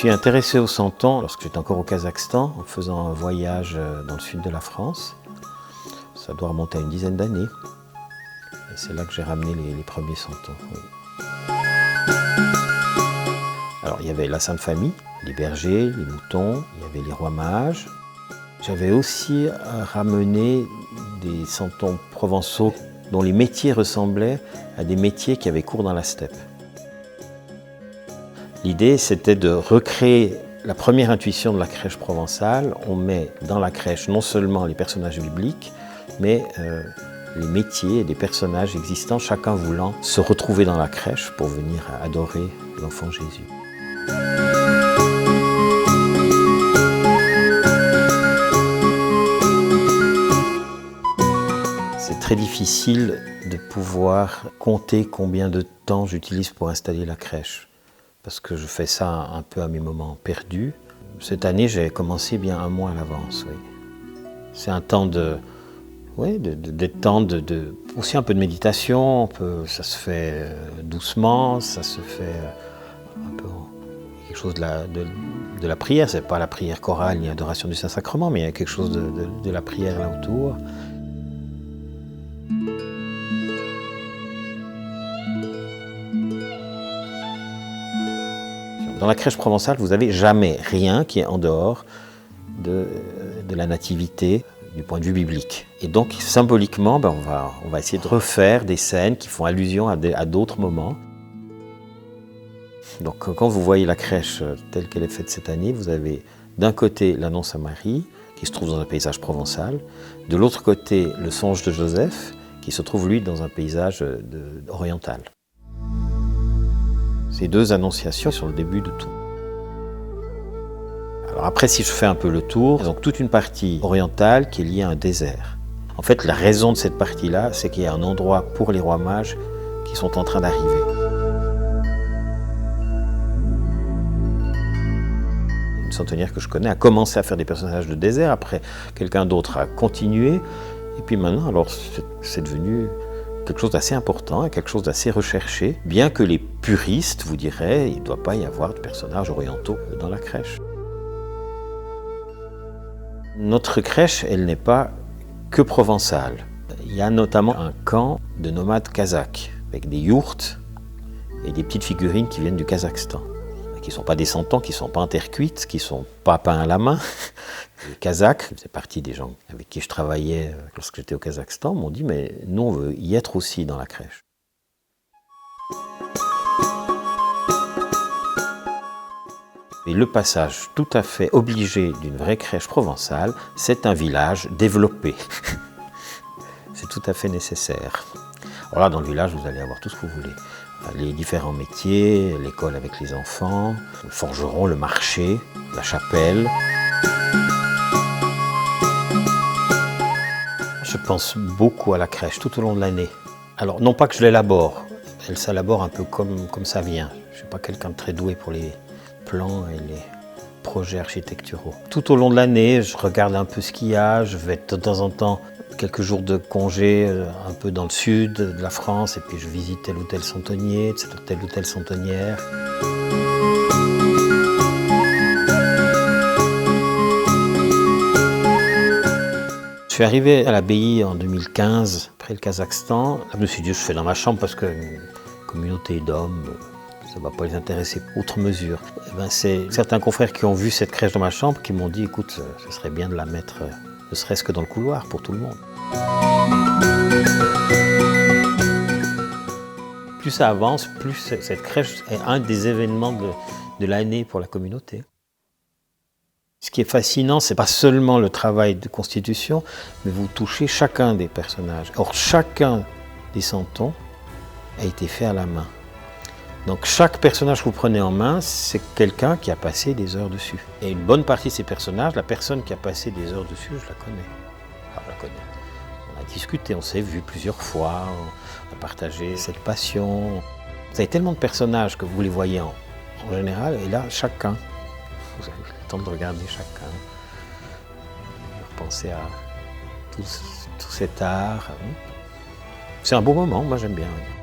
suis intéressé au santon lorsque j'étais encore au Kazakhstan, en faisant un voyage dans le sud de la France. Ça doit remonter à une dizaine d'années. Et c'est là que j'ai ramené les premiers santons. Oui. Alors il y avait la Sainte Famille, les bergers, les moutons, il y avait les rois mages. J'avais aussi ramené des santons provençaux dont les métiers ressemblaient à des métiers qui avaient cours dans la steppe. L'idée, c'était de recréer la première intuition de la crèche provençale. On met dans la crèche non seulement les personnages bibliques, mais les métiers et les personnages existants, chacun voulant se retrouver dans la crèche pour venir adorer l'enfant Jésus. C'est très difficile de pouvoir compter combien de temps j'utilise pour installer la crèche, parce que je fais ça un peu à mes moments perdus. Cette année, j'ai commencé bien un mois à l'avance. Oui. C'est un temps aussi un peu de méditation. Ça se fait doucement, ça se fait un peu quelque chose de la prière. C'est pas la prière chorale ni l'adoration du Saint-Sacrement, mais il y a quelque chose de la prière là autour. Dans la crèche provençale, vous n'avez jamais rien qui est en dehors de la nativité du point de vue biblique. Et donc, symboliquement, on va essayer de refaire des scènes qui font allusion à d'autres moments. Donc, quand vous voyez la crèche telle qu'elle est faite cette année, vous avez d'un côté l'annonce à Marie, qui se trouve dans un paysage provençal, de l'autre côté le songe de Joseph, qui se trouve lui dans un paysage oriental. Ces deux annonciations sont le début de tout. Alors après, si je fais un peu le tour, donc toute une partie orientale qui est liée à un désert. En fait, la raison de cette partie-là, c'est qu'il y a un endroit pour les rois mages qui sont en train d'arriver. Une centenière que je connais a commencé à faire des personnages de désert, après quelqu'un d'autre a continué, et puis maintenant, alors c'est devenu quelque chose d'assez important et quelque chose d'assez recherché, bien que les puristes vous diraient qu'il ne doit pas y avoir de personnages orientaux dans la crèche. Notre crèche, elle n'est pas que provençale. Il y a notamment un camp de nomades kazakhs, avec des yourtes et des petites figurines qui viennent du Kazakhstan, qui ne sont pas des santons, qui ne sont pas en terre cuite, qui ne sont pas peints à la main. Les Kazakhs, c'est partie des gens avec qui je travaillais lorsque j'étais au Kazakhstan, m'ont dit « mais nous, on veut y être aussi dans la crèche ». Et le passage tout à fait obligé d'une vraie crèche provençale, c'est un village développé. C'est tout à fait nécessaire. Alors là, dans le village, vous allez avoir tout ce que vous voulez. Les différents métiers, l'école avec les enfants, le forgeron, le marché, la chapelle. Je pense beaucoup à la crèche tout au long de l'année. Alors, non pas que je l'élabore, elle s'élabore un peu comme ça vient. Je ne suis pas quelqu'un de très doué pour les plans et les projets architecturaux. Tout au long de l'année, je regarde un peu ce qu'il y a, je vais de temps en temps quelques jours de congé un peu dans le sud de la France, et puis je visite tel ou tel santonnier, telle ou telle santonnière. Je suis arrivé à l'abbaye en 2015, après le Kazakhstan. Là, je me suis dit, je fais dans ma chambre parce qu'une communauté d'hommes, ça ne va pas les intéresser outre mesure. C'est certains confrères qui ont vu cette crèche dans ma chambre qui m'ont dit, écoute, ce serait bien de la mettre, ne serait-ce que dans le couloir pour tout le monde. Plus ça avance, plus cette crèche est un des événements de l'année pour la communauté. Ce qui est fascinant, ce n'est pas seulement le travail de constitution, mais vous touchez chacun des personnages. Or, chacun des santons a été fait à la main. Donc chaque personnage que vous prenez en main, c'est quelqu'un qui a passé des heures dessus. Et une bonne partie de ces personnages, la personne qui a passé des heures dessus, je la connais. Enfin, je la connais. On a discuté, on s'est vu plusieurs fois, on a partagé cette passion. Vous avez tellement de personnages que vous les voyez en général, et là, chacun. Vous avez le temps de regarder chacun, de repenser à tout cet art. C'est un beau moment, moi j'aime bien. Oui.